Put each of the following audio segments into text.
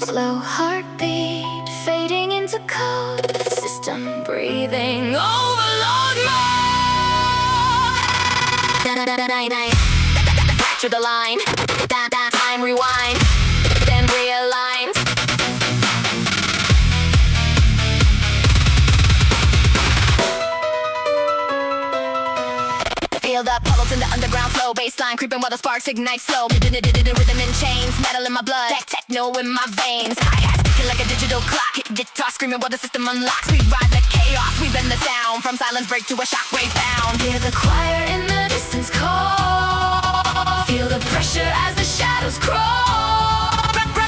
slow heartbeat fading into code. System breathing overload mode. Fracture the line. Time rewind. Then realign. Feel the puddles in the underground flow. Baseline creeping while the sparks ignite slow. Rhythm in chains, metal in my blood, techno in my veins. Hi-hats ticking like a digital clock. Hit guitar screaming while the system unlocks. We ride the chaos, we bend the sound. From silence break to a shockwave bound. Hear the choir in the distance call. Feel the pressure as the shadows crawl.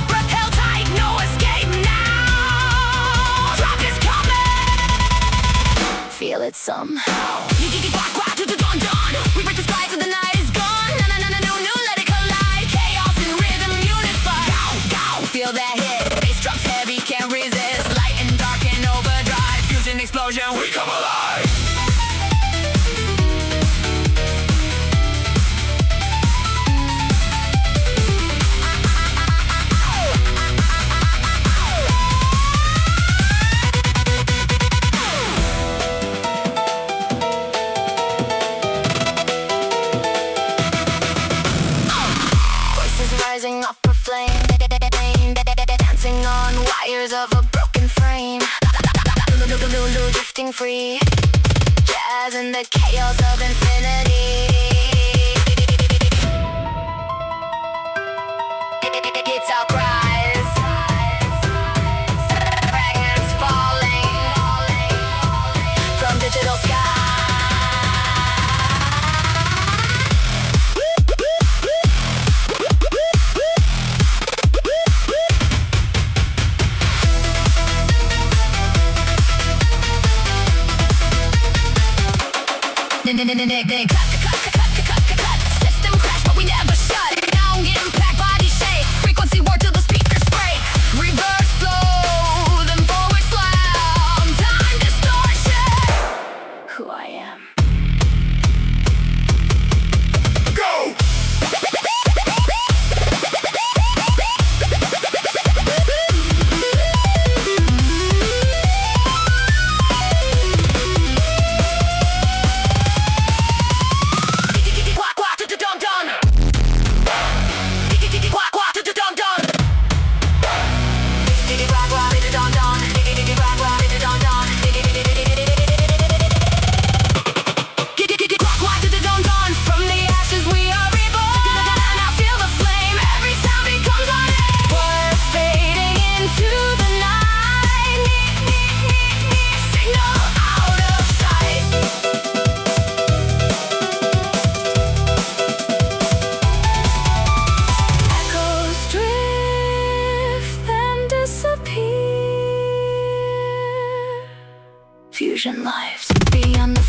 Breath held tight, no escape now. Drop is coming. Feel it somehow. We break the sky till the night is gone. No, let it collide. Chaos and rhythm unify. Go, feel that hit. Bass drops heavy, can't resist. Light and dark and overdrive. Fusion explosion, we come alive. Rising up a flame, dancing on wires of a broken frame. Drifting free, jazz in the chaos of infinity. Guitar cries, fragments falling from digital sky. System crash, but we never shut. Down, impact, body shake. Frequency war till the speakers break. Reverse slow, then forward slam. Time distortion. Who I am. Go! Fusion lives beyond the